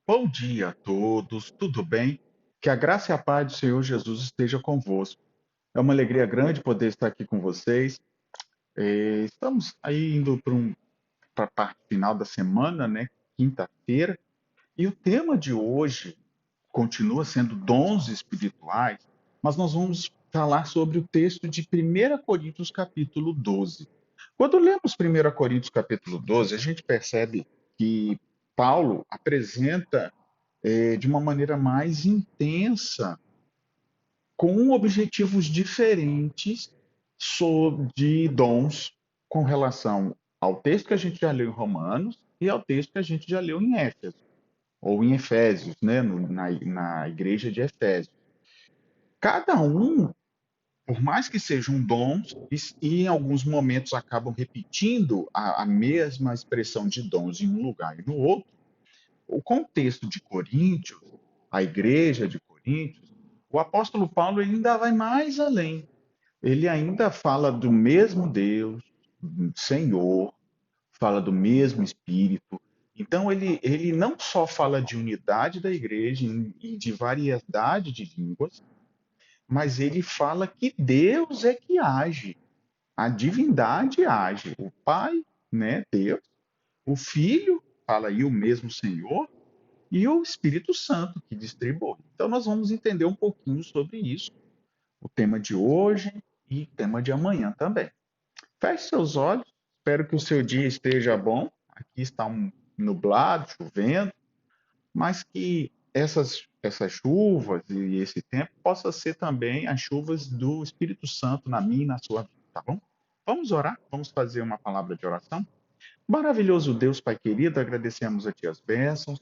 Bom dia a todos, tudo bem? Que a graça e a paz do Senhor Jesus esteja convosco. É uma alegria grande poder estar aqui com vocês. Estamos aí indo para a parte final da semana, né? Quinta-feira. E o tema de hoje continua sendo dons espirituais, mas nós vamos falar sobre o texto de 1 Coríntios capítulo 12. Quando lemos 1 Coríntios capítulo 12, a gente percebe que Paulo apresenta de uma maneira mais intensa, com objetivos diferentes de dons com relação ao texto que a gente já leu em Romanos e ao texto que a gente já leu em Éfeso, ou em Efésios, né, na igreja de Efésios. Cada um, por mais que sejam dons, e em alguns momentos acabam repetindo a mesma expressão de dons em um lugar e no outro, o contexto de Coríntios, a igreja de Coríntios, o apóstolo Paulo ele ainda vai mais além. Ele ainda fala do mesmo Deus, Senhor, fala do mesmo Espírito. Então, ele não só fala de unidade da igreja e de variedade de línguas, mas ele fala que Deus é que age, a divindade age. O Pai, né, Deus, o Filho, fala aí o mesmo Senhor, e o Espírito Santo que distribui. Então, nós vamos entender um pouquinho sobre isso, o tema de hoje e o tema de amanhã também. Feche seus olhos, espero que o seu dia esteja bom. Aqui está nublado, chovendo, mas que essas chuvas e esse tempo possa ser também as chuvas do Espírito Santo na minha e na sua vida, tá bom? Vamos orar, vamos fazer uma palavra de oração. Maravilhoso Deus, Pai querido, agradecemos a Ti as bênçãos.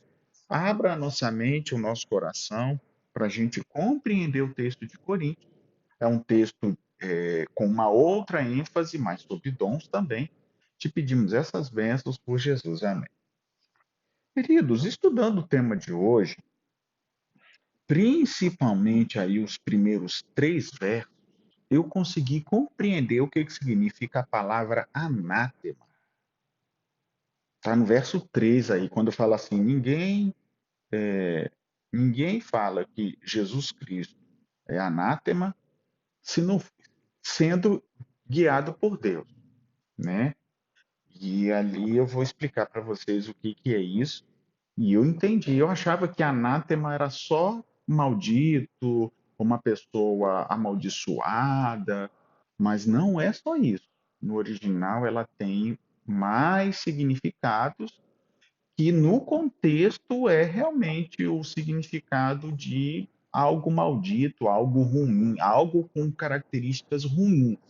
Abra a nossa mente, o nosso coração, para a gente compreender o texto de Coríntios. É um texto com uma outra ênfase, mas sobre dons também. Te pedimos essas bênçãos por Jesus. Amém. Queridos, estudando o tema de hoje, principalmente aí os primeiros 3 versos, eu consegui compreender o que significa a palavra anátema. Está no verso 3 aí, quando fala assim: ninguém fala que Jesus Cristo é anátema se não sendo guiado por Deus, né? E ali eu vou explicar para vocês o que que é isso. E eu entendi, eu achava que anátema era só maldito, uma pessoa amaldiçoada, mas não é só isso. No original ela tem mais significados que no contexto é realmente o significado de algo maldito, algo ruim, algo com características ruins.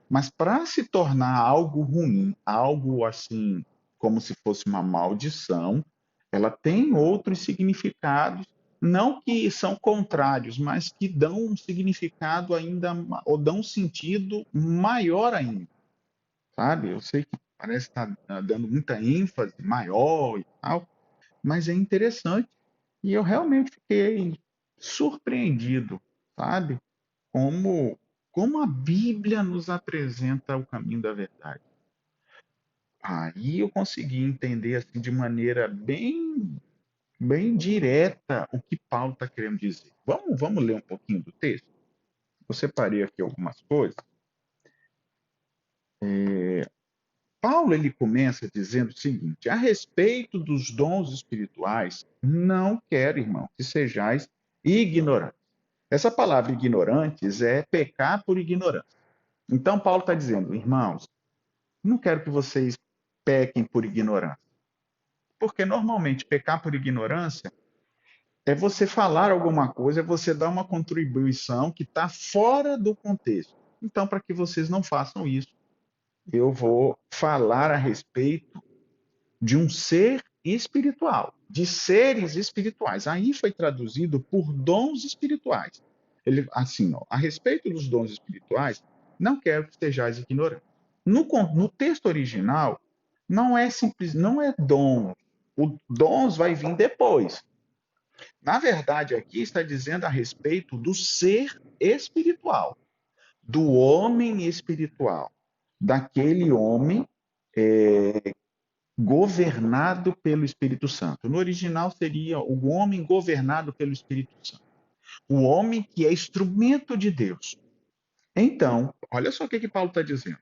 Mas para se tornar algo ruim, algo assim, como se fosse uma maldição, ela tem outros significados, não que são contrários, mas que dão um significado ainda, ou dão um sentido maior ainda, sabe? Eu sei que parece estar dando muita ênfase, maior e tal, mas é interessante. E eu realmente fiquei surpreendido, sabe? Como, como a Bíblia nos apresenta o caminho da verdade. Aí eu consegui entender assim de maneira bem direta o que Paulo está querendo dizer. Vamos ler um pouquinho do texto? Eu separei aqui algumas coisas. Paulo ele começa dizendo o seguinte: a respeito dos dons espirituais, não quero, irmão, que sejais ignorantes. Essa palavra ignorantes é pecar por ignorância. Então Paulo está dizendo, irmãos, não quero que vocês pequem por ignorância. Porque normalmente pecar por ignorância é você falar alguma coisa, é você dar uma contribuição que está fora do contexto. Então, para que vocês não façam isso, eu vou falar a respeito de um ser espiritual, de seres espirituais. Aí foi traduzido por dons espirituais. Ele, assim, ó, a respeito dos dons espirituais, não quero que estejais ignorantes. No texto original, não é simples, não é dom. O dons vai vir depois. Na verdade, aqui está dizendo a respeito do ser espiritual, do homem espiritual, daquele homem governado pelo Espírito Santo. No original seria o homem governado pelo Espírito Santo. O homem que é instrumento de Deus. Então, olha só o que Paulo está dizendo.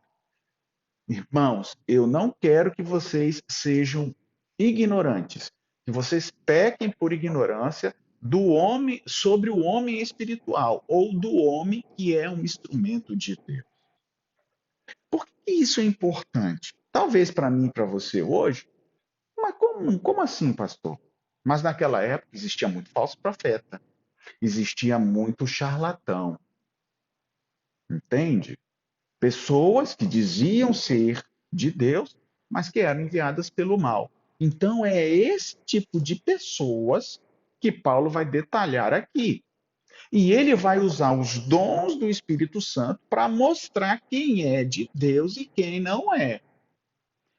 Irmãos, eu não quero que vocês sejam ignorantes, que vocês pequem por ignorância do homem sobre o homem espiritual ou do homem que é um instrumento de Deus. Por que isso é importante? Talvez para mim e para você hoje, mas como assim, pastor? Mas naquela época existia muito falso profeta, existia muito charlatão, entende? Pessoas que diziam ser de Deus, mas que eram enviadas pelo mal. Então é esse tipo de pessoas que Paulo vai detalhar aqui. E ele vai usar os dons do Espírito Santo para mostrar quem é de Deus e quem não é.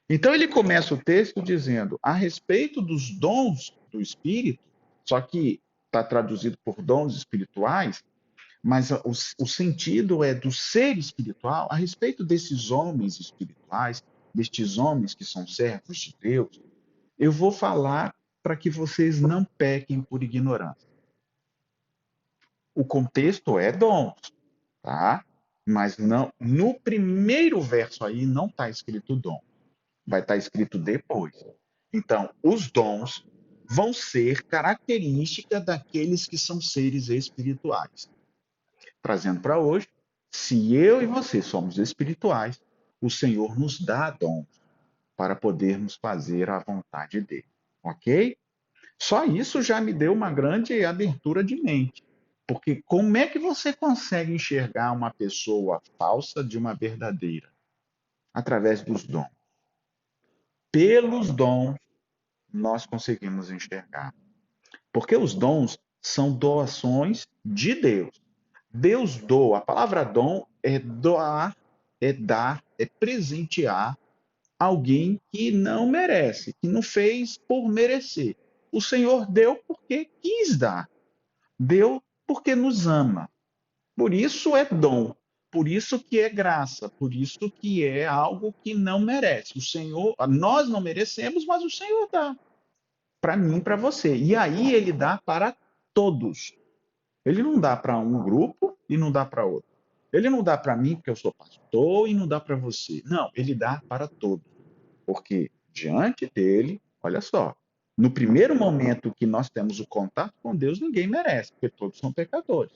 Então ele começa o texto dizendo a respeito dos dons do Espírito, só que está traduzido por dons espirituais, mas o sentido é do ser espiritual, a respeito desses homens espirituais, destes homens que são servos de Deus, eu vou falar para que vocês não pequem por ignorância. O contexto é dons, tá? Mas não, no primeiro verso aí não está escrito dom, vai estar escrito depois. Então, os dons vão ser característica daqueles que são seres espirituais. Trazendo para hoje, se eu e você somos espirituais, o Senhor nos dá dons para podermos fazer a vontade dele, ok? Só isso já me deu uma grande abertura de mente, porque como é que você consegue enxergar uma pessoa falsa de uma verdadeira? Através dos dons. Pelos dons, nós conseguimos enxergar. Porque os dons são doações de Deus. Deus doa. A palavra dom é doar, é dar, é presentear alguém que não merece, que não fez por merecer. O Senhor deu porque quis dar. Deu porque nos ama. Por isso é dom. Por isso que é graça. Por isso que é algo que não merece. O Senhor, nós não merecemos, mas o Senhor dá para mim, para você. E aí ele dá para todos. Ele não dá para um grupo e não dá para outro. Ele não dá para mim porque eu sou pastor e não dá para você. Não, ele dá para todos. Porque diante dele, olha só, no primeiro momento que nós temos o contato com Deus, ninguém merece, porque todos são pecadores.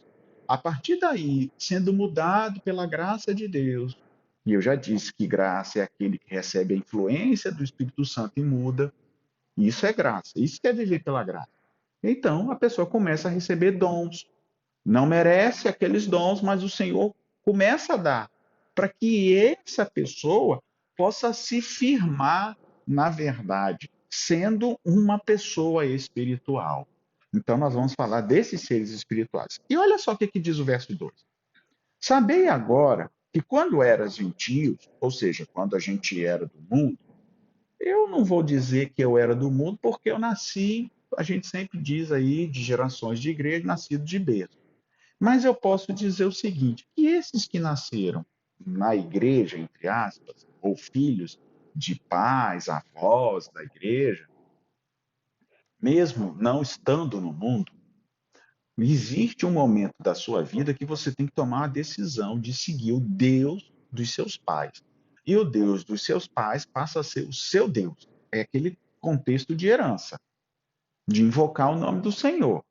A partir daí, sendo mudado pela graça de Deus, e eu já disse que graça é aquele que recebe a influência do Espírito Santo e muda, isso é graça, isso que é viver pela graça. Então, a pessoa começa a receber dons, não merece aqueles dons, mas o Senhor começa a dar para que essa pessoa possa se firmar na verdade, sendo uma pessoa espiritual. Então, nós vamos falar desses seres espirituais. E olha só o que diz o verso 2. Sabei agora que quando eras gentios, ou seja, quando a gente era do mundo, eu não vou dizer que eu era do mundo, porque eu nasci, a gente sempre diz aí, de gerações de igreja, nascido de berço. Mas eu posso dizer o seguinte: que esses que nasceram na igreja, entre aspas, ou filhos de pais, avós da igreja, mesmo não estando no mundo, existe um momento da sua vida que você tem que tomar a decisão de seguir o Deus dos seus pais. E o Deus dos seus pais passa a ser o seu Deus. É aquele contexto de herança, de invocar o nome do Senhor.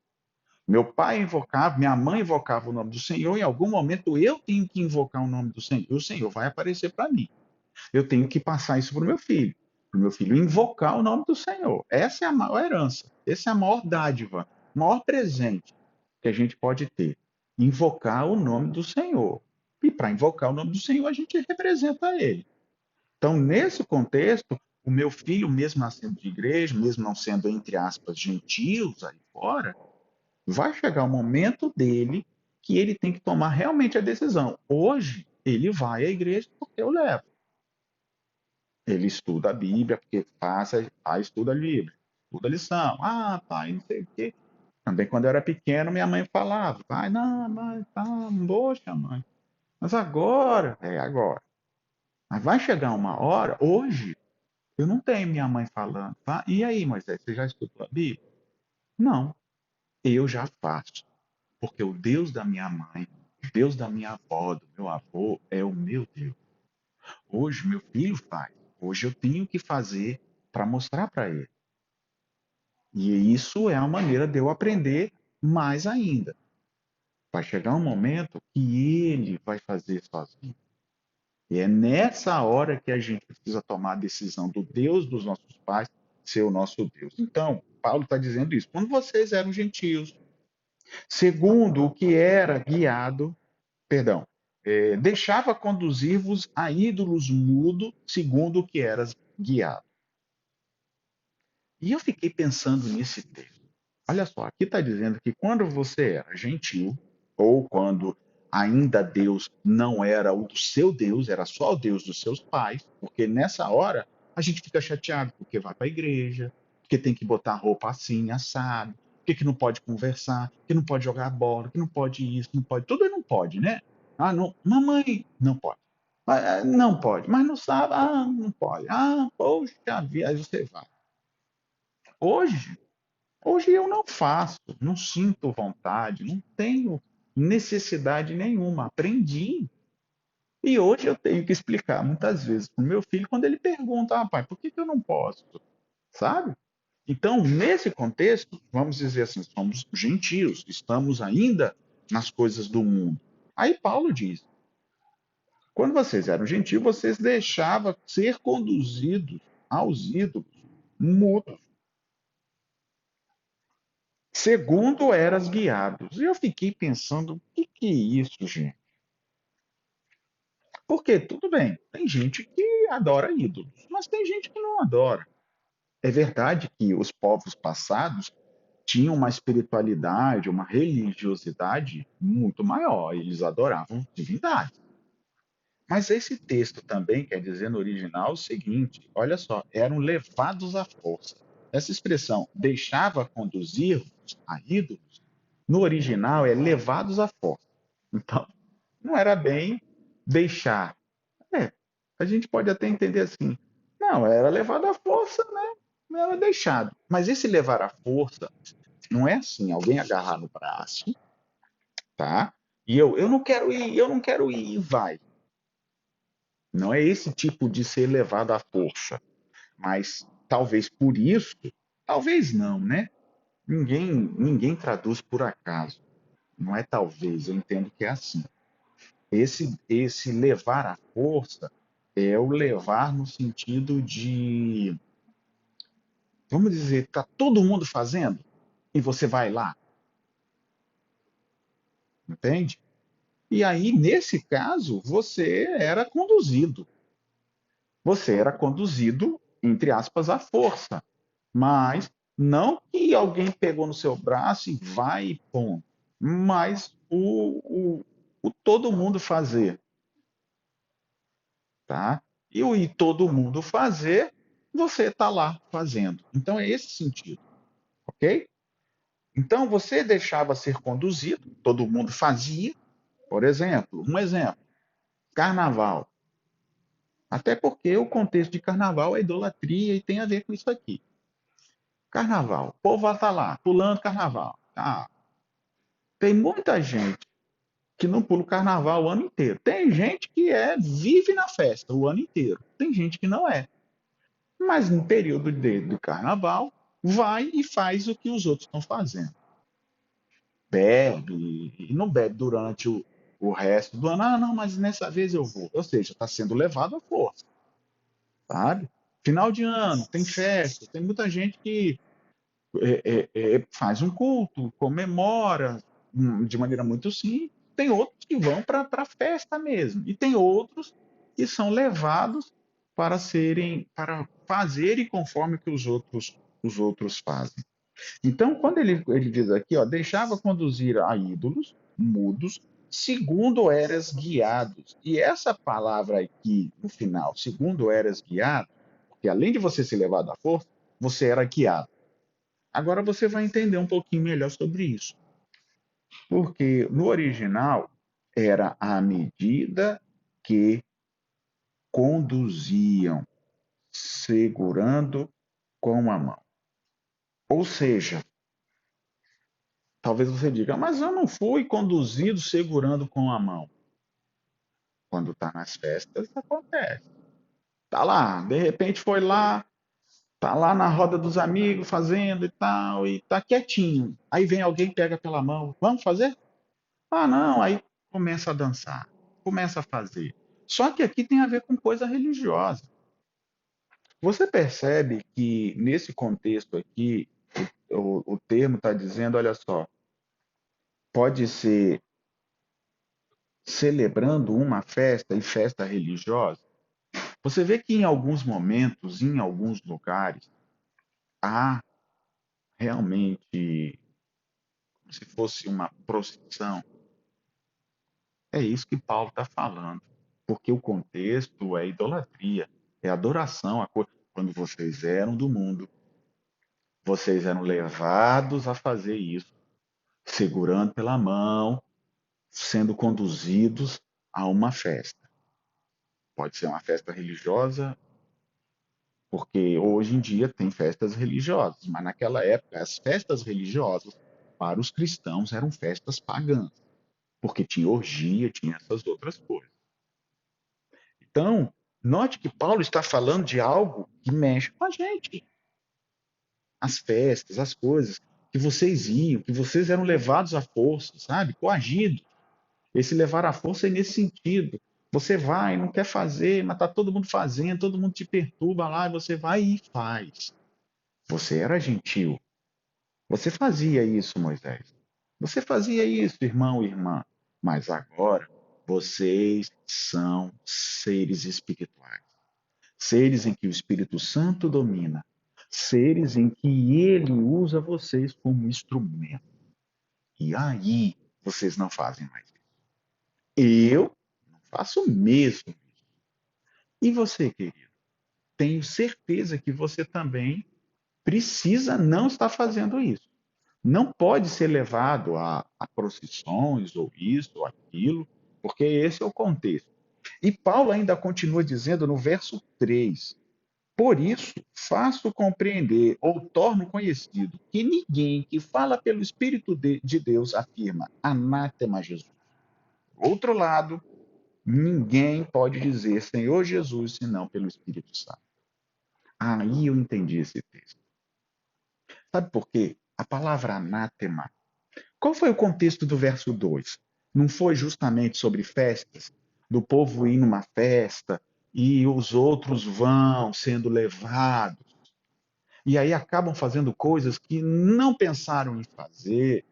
Meu pai invocava, minha mãe invocava o nome do Senhor, em algum momento eu tenho que invocar o nome do Senhor, e o Senhor vai aparecer para mim. Eu tenho que passar isso para o meu filho invocar o nome do Senhor. Essa é a maior herança, essa é a maior dádiva, o maior presente que a gente pode ter. Invocar o nome do Senhor. E para invocar o nome do Senhor, a gente representa Ele. Então, nesse contexto, o meu filho, mesmo nascendo de igreja, mesmo não sendo, entre aspas, gentios aí fora, vai chegar o momento dele que ele tem que tomar realmente a decisão. Hoje, ele vai à igreja porque eu levo. Ele estuda a Bíblia, porque estuda a Bíblia, estuda a lição. Ah, pai, não sei o quê. Também quando eu era pequeno, minha mãe falava, vai, não, mãe, tá, poxa, mãe. Mas agora, agora. Mas vai chegar uma hora, hoje, Eu não tenho minha mãe falando, tá? E aí, Moisés, você já estudou a Bíblia? Não, eu já faço. Porque o Deus da minha mãe, o Deus da minha avó, do meu avô, é o meu Deus. Hoje meu filho faz. Hoje eu tenho que fazer para mostrar para ele. E isso é a maneira de eu aprender mais ainda. Vai chegar um momento que ele vai fazer sozinho. E é nessa hora que a gente precisa tomar a decisão do Deus dos nossos pais ser o nosso Deus. Então, Paulo está dizendo isso. Quando vocês eram gentios, segundo o que era guiado, perdão, deixava conduzir-vos a ídolos mudo, segundo o que eras guiado. E eu fiquei pensando nesse texto. Olha só, aqui está dizendo que quando você era gentil, ou quando ainda Deus não era o do seu Deus, era só o Deus dos seus pais, porque nessa hora a gente fica chateado porque vai para a igreja, porque tem que botar roupa assim, assado, porque que não pode conversar, que não pode jogar bola, que não pode isso, não pode, tudo não pode, né? Ah, não, mamãe, não pode. Não pode, mas não sabe, não pode. Poxa vida, aí você vai. Hoje, Hoje eu não faço, não sinto vontade, não tenho necessidade nenhuma. Aprendi. E hoje eu tenho que explicar muitas vezes para o meu filho quando ele pergunta, pai, por que eu não posso? Sabe? Então, nesse contexto, vamos dizer assim, somos gentios, estamos ainda nas coisas do mundo. Aí Paulo diz: quando vocês eram gentios, vocês deixavam ser conduzidos aos ídolos mudos, segundo eras guiados. E eu fiquei pensando, o que é isso, gente? Porque, tudo bem, tem gente que adora ídolos, mas tem gente que não adora. É verdade que os povos passados tinham uma espiritualidade, uma religiosidade muito maior, eles adoravam divindades. Mas esse texto também quer dizer no original o seguinte: olha só, eram levados à força. Essa expressão deixava conduzir a ídolos, no original é levados à força. Então, não era bem deixar. É, a gente pode até entender assim. Não, era levado à força, né? Não era deixado. Mas esse levar à força não é assim, alguém agarrar no braço, tá? E eu não quero ir, eu não quero ir, e vai. Não é esse tipo de ser levado à força. Mas talvez por isso, talvez não, né? Ninguém traduz por acaso. Não é talvez, eu entendo que é assim. Esse levar à força é o levar no sentido de, vamos dizer, está todo mundo fazendo e você vai lá, entende? E aí, nesse caso, você era conduzido. Você era conduzido, entre aspas, à força. Mas não que alguém pegou no seu braço e vai e pum. Mas o todo mundo fazer, tá? E o ir todo mundo fazer, você está lá fazendo. Então é esse sentido, ok? Então você deixava ser conduzido, todo mundo fazia, por exemplo, um exemplo, carnaval. Até porque o contexto de carnaval é idolatria e tem a ver com isso aqui. Carnaval, o povo vai estar lá, pulando carnaval. Tem muita gente que não pula o carnaval o ano inteiro. Tem gente que vive na festa o ano inteiro. Tem gente que não é. Mas no período do carnaval, vai e faz o que os outros estão fazendo. Bebe, e não bebe durante o resto do ano. Não, mas nessa vez eu vou. Ou seja, está sendo levado à força, sabe? Final de ano, tem festa, tem muita gente que faz um culto, comemora de maneira muito simples. Tem outros que vão para a festa mesmo. E tem outros que são levados para fazerem conforme que os outros fazem. Então, quando ele diz aqui, ó, deixava conduzir a ídolos mudos, segundo eras guiados. E essa palavra aqui, no final, segundo eras guiado, porque além de você ser levado à força, você era guiado. Agora você vai entender um pouquinho melhor sobre isso. Porque no original era à medida que conduziam, segurando com a mão. Ou seja, talvez você diga, mas eu não fui conduzido segurando com a mão. Quando está nas festas, acontece. Tá lá, de repente foi lá, tá lá na roda dos amigos fazendo e tal, e tá quietinho. Aí vem alguém, pega pela mão, vamos fazer? Ah, não, aí começa a dançar, começa a fazer. Só que aqui tem a ver com coisa religiosa. Você percebe que nesse contexto aqui, o termo está dizendo, olha só, pode ser celebrando uma festa e festa religiosa. Você vê que em alguns momentos, em alguns lugares, há realmente como se fosse uma procissão. É isso que Paulo está falando, porque o contexto é idolatria, é adoração. Quando vocês eram do mundo, vocês eram levados a fazer isso, segurando pela mão, sendo conduzidos a uma festa. Pode ser uma festa religiosa, porque hoje em dia tem festas religiosas, mas naquela época as festas religiosas para os cristãos eram festas pagãs, porque tinha orgia, tinha essas outras coisas. Então, note que Paulo está falando de algo que mexe com a gente. As festas, as coisas que vocês iam, que vocês eram levados à força, sabe? Coagidos. Esse levar à força é nesse sentido. Você vai, não quer fazer, mas está todo mundo fazendo, todo mundo te perturba lá, e você vai e faz. Você era gentil. Você fazia isso, Moisés. Você fazia isso, irmão e irmã. Mas agora vocês são seres espirituais. Seres em que o Espírito Santo domina. Seres em que ele usa vocês como instrumento. E aí vocês não fazem mais isso. Eu não faço mesmo. E você, querido? Tenho certeza que você também precisa não estar fazendo isso. Não pode ser levado a procissões ou isso ou aquilo, porque esse é o contexto. E Paulo ainda continua dizendo no verso 3: por isso, faço compreender ou torno conhecido que ninguém que fala pelo Espírito de Deus afirma anátema Jesus. Outro lado, ninguém pode dizer Senhor Jesus senão pelo Espírito Santo. Aí eu entendi esse texto. Sabe por quê? A palavra anátema. Qual foi o contexto do verso 2? Não foi justamente sobre festas? Do povo ir numa festa e os outros vão sendo levados. E aí acabam fazendo coisas que não pensaram em fazer,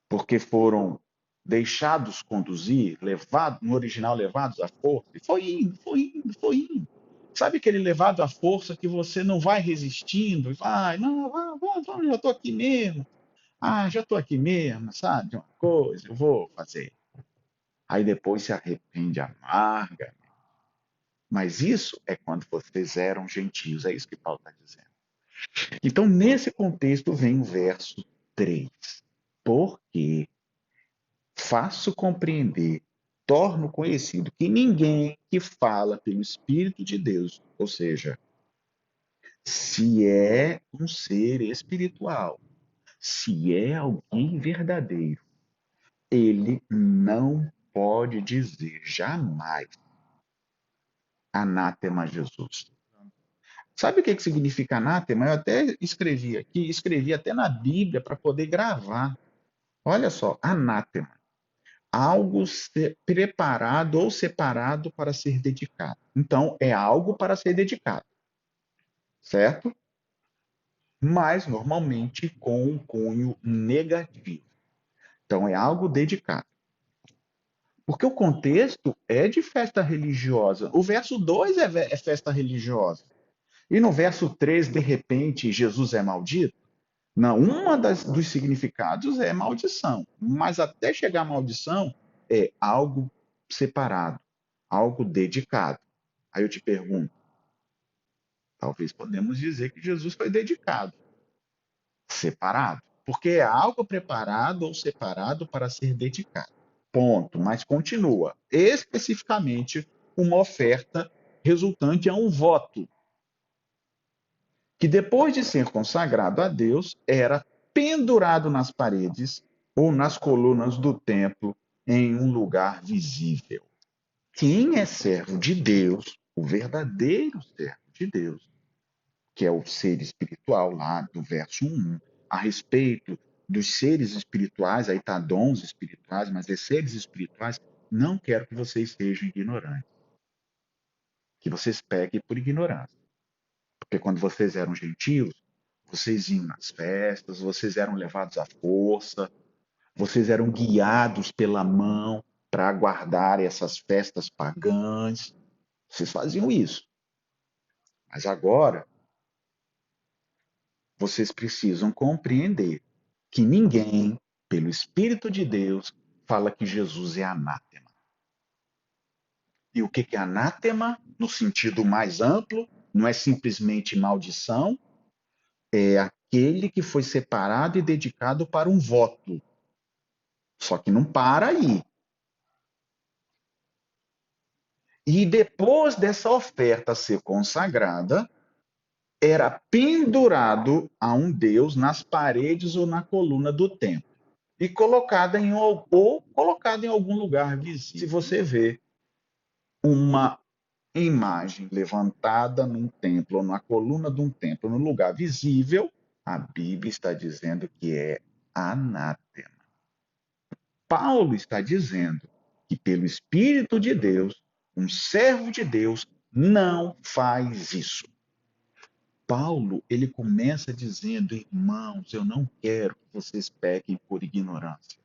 porque foram deixados conduzir, levados, no original levados à força, e foi indo, foi indo, foi indo. Sabe aquele levado à força que você não vai resistindo, e vai, não, já estou aqui mesmo, já estou aqui mesmo, sabe, de uma coisa, eu vou fazer. Aí depois se arrepende amarga. Mas isso é quando vocês eram gentios, é isso que Paulo está dizendo. Então, nesse contexto, vem o verso 3. Porque faço compreender, torno conhecido que ninguém que fala pelo Espírito de Deus, ou seja, se é um ser espiritual, se é alguém verdadeiro, ele não pode dizer jamais anátema Jesus. Sabe o que significa anátema? Eu até escrevi aqui, escrevi até na Bíblia para poder gravar. Olha só, anátema. Algo preparado ou separado para ser dedicado. Então, é algo para ser dedicado, certo? Mas, normalmente, com um cunho negativo. Então, é algo dedicado. Porque o contexto é de festa religiosa. O verso 2 é festa religiosa. E no verso 3, de repente, Jesus é maldito? Não, dos significados é maldição, mas até chegar à maldição é algo separado, algo dedicado. Aí eu te pergunto, talvez podemos dizer que Jesus foi dedicado, separado, porque é algo preparado ou separado para ser dedicado. Ponto, mas continua. Especificamente uma oferta resultante a um voto. que depois de ser consagrado a Deus, era pendurado nas paredes ou nas colunas do templo em um lugar visível. Quem é servo de Deus, o verdadeiro servo de Deus, que é o ser espiritual lá do verso 1, a respeito dos seres espirituais, aí está dons espirituais, mas é seres espirituais, não quero que vocês sejam ignorantes, que vocês pequem por ignorância. Porque quando vocês eram gentios, vocês iam nas festas, vocês eram levados à força, vocês eram guiados pela mão para aguardar essas festas pagãs. Vocês faziam isso. Mas agora, vocês precisam compreender que ninguém, pelo Espírito de Deus, fala que Jesus é anátema. E o que é anátema, no sentido mais amplo, não é simplesmente maldição, é aquele que foi separado e dedicado para um voto. Só que não para aí. E depois dessa oferta ser consagrada, era pendurado a um deus nas paredes ou na coluna do templo e colocado em algum lugar visível. Se você vê uma imagem levantada num templo ou na coluna de um templo, no lugar visível, a Bíblia está dizendo que é anátema. Paulo está dizendo que, pelo Espírito de Deus, um servo de Deus não faz isso. Paulo, ele começa dizendo: irmãos, eu não quero que vocês pequem por ignorância.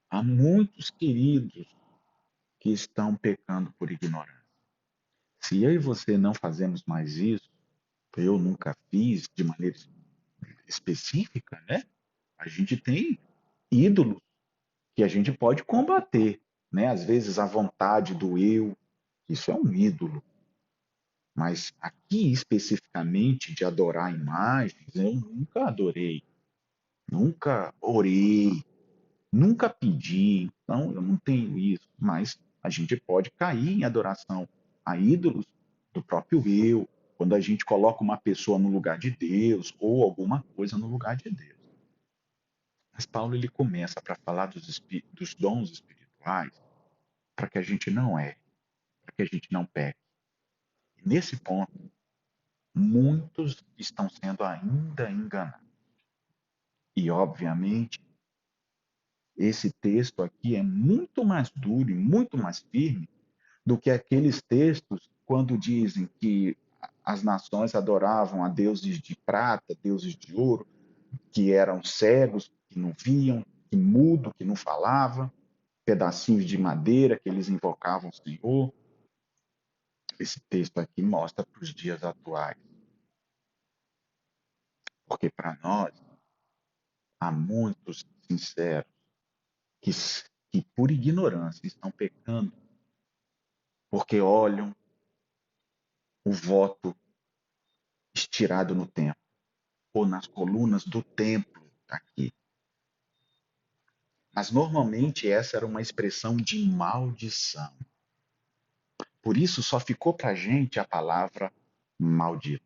Há muitos queridos que estão pecando por ignorância. Se eu e você não fazemos mais isso, eu nunca fiz de maneira específica, né? A gente tem ídolos que a gente pode combater, né? Às vezes a vontade do eu, isso é um ídolo. Mas aqui especificamente de adorar imagens, eu nunca adorei, nunca orei, nunca pedi, então eu não tenho isso. Mas a gente pode cair em adoração a ídolos do próprio eu, quando a gente coloca uma pessoa no lugar de Deus ou alguma coisa no lugar de Deus. Mas Paulo ele começa para falar dos dons espirituais para que a gente não erre, para que a gente não peque. E nesse ponto, muitos estão sendo ainda enganados. E, obviamente, esse texto aqui é muito mais duro e muito mais firme do que aqueles textos quando dizem que as nações adoravam a deuses de prata, deuses de ouro, que eram cegos, que não viam, que mudo, que não falava, pedacinhos de madeira que eles invocavam o Senhor. Esse texto aqui mostra para os dias atuais, porque para nós há muitos sinceros que, que por ignorância estão pecando, porque olham o voto estirado no templo, ou nas colunas do templo aqui. Mas normalmente essa era uma expressão de maldição. Por isso só ficou para a gente a palavra maldito.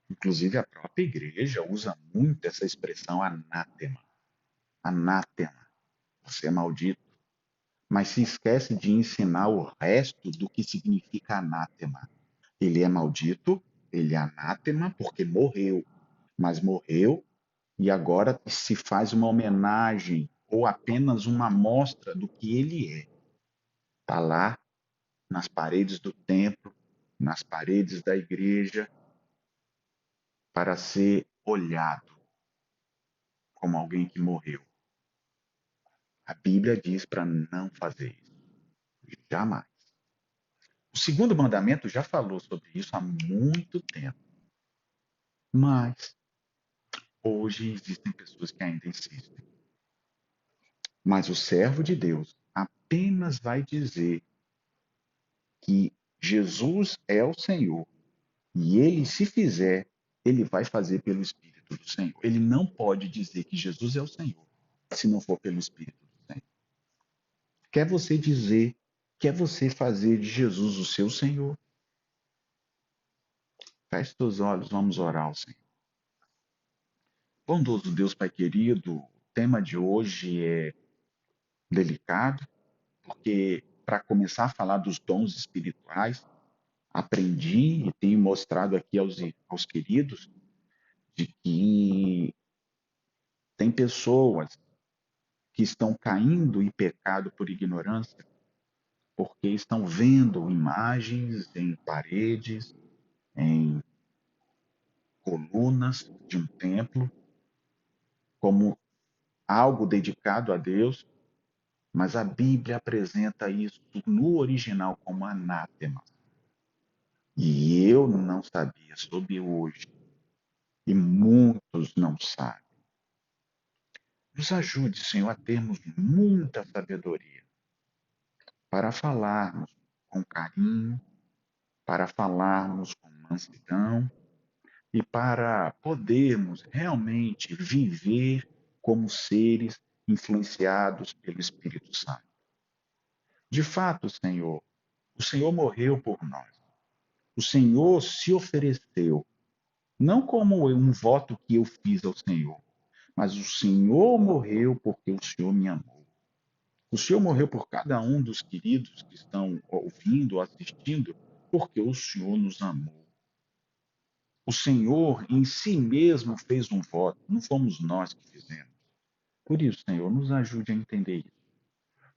Inclusive a própria igreja usa muito essa expressão anátema. Anátema, você é maldito. Mas se esquece de ensinar o resto do que significa anátema. Ele é maldito, ele é anátema porque morreu. Mas morreu e agora se faz uma homenagem ou apenas uma amostra do que ele é. Está lá nas paredes do templo, nas paredes da igreja, para ser olhado como alguém que morreu. A Bíblia diz para não fazer isso. Jamais. O segundo mandamento já falou sobre isso há muito tempo. Mas hoje existem pessoas que ainda insistem. Mas o servo de Deus apenas vai dizer que Jesus é o Senhor e ele, se fizer, ele vai fazer pelo Espírito do Senhor. Ele não pode dizer que Jesus é o Senhor se não for pelo Espírito do Senhor. Quer você dizer que é você fazer de Jesus o seu Senhor. Feche seus olhos, vamos orar ao Senhor. Bondoso Deus, Pai querido, o tema de hoje é delicado, porque para começar a falar dos dons espirituais, aprendi e tenho mostrado aqui aos queridos de que tem pessoas que estão caindo em pecado por ignorância, porque estão vendo imagens em paredes, em colunas de um templo, como algo dedicado a Deus, mas a Bíblia apresenta isso no original como anátema. E eu não sabia, soube hoje, e muitos não sabem. Nos ajude, Senhor, a termos muita sabedoria para falarmos com carinho, para falarmos com mansidão e para podermos realmente viver como seres influenciados pelo Espírito Santo. De fato, Senhor, o Senhor morreu por nós. O Senhor se ofereceu, não como um voto que eu fiz ao Senhor, mas o Senhor morreu porque o Senhor me amou. O Senhor morreu por cada um dos queridos que estão ouvindo, assistindo, porque o Senhor nos amou. O Senhor em si mesmo fez um voto, não fomos nós que fizemos. Por isso, Senhor, nos ajude a entender isso.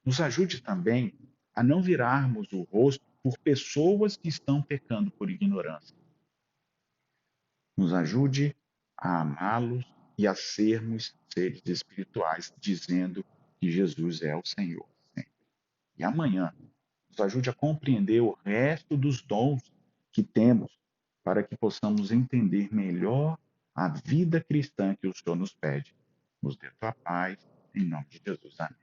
Nos ajude também a não virarmos o rosto por pessoas que estão pecando por ignorância. Nos ajude a amá-los e a sermos seres espirituais, dizendo que Jesus é o Senhor sempre. E amanhã, nos ajude a compreender o resto dos dons que temos, para que possamos entender melhor a vida cristã que o Senhor nos pede. Nos dê tua paz, em nome de Jesus. Amém.